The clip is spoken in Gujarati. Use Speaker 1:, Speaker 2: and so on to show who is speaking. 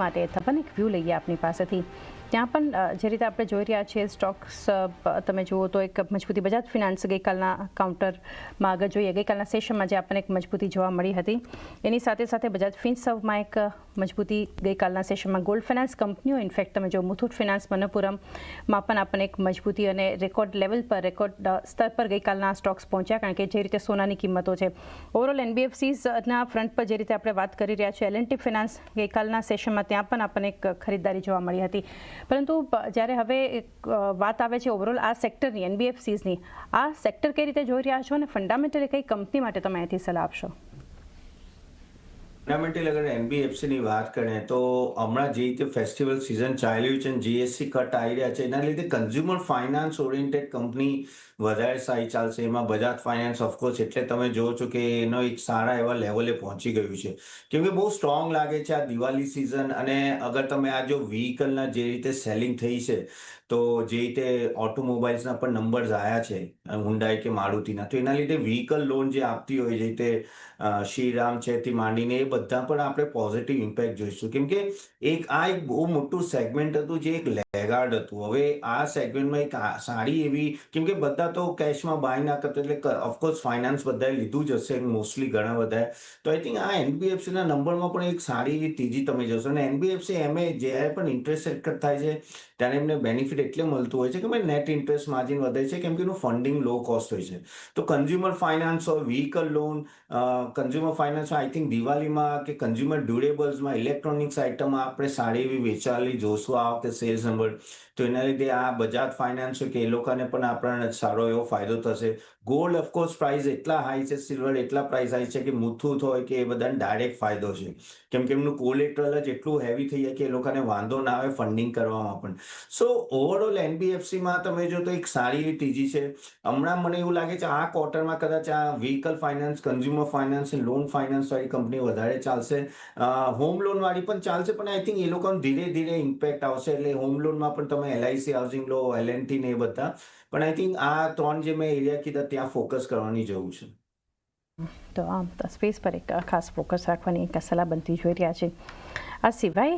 Speaker 1: માટે થપાને એક વ્યૂ લઈએ આપની પાસેથી. ત્યાં પણ જે રીતે આપણે જોઈ રહ્યા છીએ સ્ટોક્સ તમે જુઓ તો એક મજબૂતી બજાજ ફિનાન્સ ગઈકાલના કાઉન્ટરમાં આગળ જોઈએ ગઈકાલના સેશનમાં જે આપણને એક મજબૂતી જોવા મળી હતી એની સાથે સાથે બજાજ ફિનસર્વમાં એક મજબૂતી ગઈકાલના સેશનમાં ગોલ્ડ ફાઇનાન્સ કંપનીઓ ઇનફેક્ટ તમે જો મુથુટ ફિનાન્સ મનપ્પુરમમાં પણ આપણને એક મજબૂતી અને રેકોર્ડ લેવલ પર રેકોર્ડ સ્તર પર ગઈકાલના સ્ટોક્સ પહોંચ્યા કારણ કે જે રીતે સોનાની કિંમતો છે ઓવરઓલ NBFCsના ફ્રન્ટ પર જે રીતે આપણે વાત કરી રહ્યા છીએ L&T ફિનાન્સ ગઈકાલના સેશનમાં ત્યાં પણ આપણને એક ખરીદદારી જોવા મળી હતી. પરંતુ જ્યારે હવે વાત આવે છે ઓવરઓલ આ સેક્ટરની NBFCsની આ સેક્ટર કઈ રીતે જોઈ રહ્યા છો અને ફંડામેન્ટલી કઈ કંપની માટે તમે અહીંથી સલાહ આપશો?
Speaker 2: ફંડામેન્ટલી અગર NBFCની વાત કરીએ તો હમણાં જે રીતે ફેસ્ટિવલ સિઝન ચાલ્યું છે અને GST કટ આવી રહ્યા છે એના લીધે કન્ઝ્યુમર ફાઇનાન્સ ઓરિએન્ટેડ કંપની વધારે સારી ચાલશે. એમાં બજાજ ફાઇનાન્સ ઓફકોર્સ એટલે તમે જોવો છો કે એનો એક સારા એવા લેવલે પહોંચી ગયું છે કેમ કે બહુ સ્ટ્રોંગ લાગે છે આ દિવાળી સિઝન. અને અગર તમે આ જો વ્હીકલના જે રીતે સેલિંગ થઈ છે તો જે રીતે ઓટોમોબાઈલ્સના પણ નંબર્સ આવ્યા છે હુન્ડાઈ કે મારુતિના તો એના લીધે વ્હીકલ લોન જે આપતી હોય જે રીતે શ્રીરામ છે થી માંડીને એ બધા પણ આપણે પોઝિટિવ ઇમ્પેક્ટ જોઈશું કેમ કે એક બહુ મોટું સેગમેન્ટ હતું જે એક લેગાર્ડ હતું. હવે આ સેગમેન્ટમાં એક સારી એવી કેમ કે બધા તો કેશમાં બાય ના કરતો એટલે ઓફકોર્સ ફાઇનાન્સ બધાએ લીધું જ હશે મોસ્ટલી ઘણા બધા. તો આઈ થિંક આ NBFCના નંબરમાં પણ એક સારી એવી તેજી તમે જોશો અને NBFC એમ જ્યારે પણ ઇન્ટરેસ્ટ રેટ કટ થાય છે ત્યારે એમને બેનિફિટ એટલે મળતું હોય છે કે ભાઈ નેટ ઇન્ટરેસ્ટ માર્જિન વધે છે કેમ કે એનું ફંડિંગ લો કોસ્ટ હોય છે. તો કન્ઝ્યુમર ફાઇનાન્સ હોય vehicle loan consumer finance I think દિવાળીમાં કે કન્ઝ્યુમર ડ્યુરેબલ્સમાં ઇલેક્ટ્રોનિક્સ આઇટમમાં આપણે સારી એવી વેચાયેલી જોશું આ વખતે સેલ્સ નંબર. તો એના લીધે આ બજાજ ફાઇનાન્સ હોય કે એ લોકોને પણ આપણને સારો એવો ફાયદો થશે. ગોલ્ડ ઓફકોર્સ પ્રાઇસ એટલા હાઈ છે સિલ્વર એટલા પ્રાઇસ હાઈ છે કે મુથુટ હોય કે એ બધાને ડાયરેક્ટ ફાયદો છે કેમ કે એમનું કોલેટરલ જ એટલું હેવી થઈ જાય કે એ લોકોને વાંધો ના આવે ફંડિંગ કરવામાં પણ. સો ઓવરઓલ NBFCમાં તમે જો તો એક સારી એવી તેજી છે. હમણાં મને એવું લાગે છે આ ક્વાર્ટરમાં કદાચ આ vehicle finance consumer finance loan finance વાળી કંપની વધારે ચાલશે. હોમ લોન વાળી પણ ચાલશે પણ આઈ થિંક એ લોકોને ધીરે ધીરે ઇમ્પેક્ટ આવશે એટલે હોમ લોનમાં પણ તમે LIC હાઉસિંગ લો L&T ને એ બધા પણ આઈ થિંક આ ત્રણ જે મેં એરિયા કીધા ત્યાં ફોકસ કરવાની જરૂર છે.
Speaker 1: તો આમ સ્પેસ પર એક ખાસ ફોકસ રાખવાની એક સલાહ બનતી જોઈ રહ્યા છે. આ સિવાય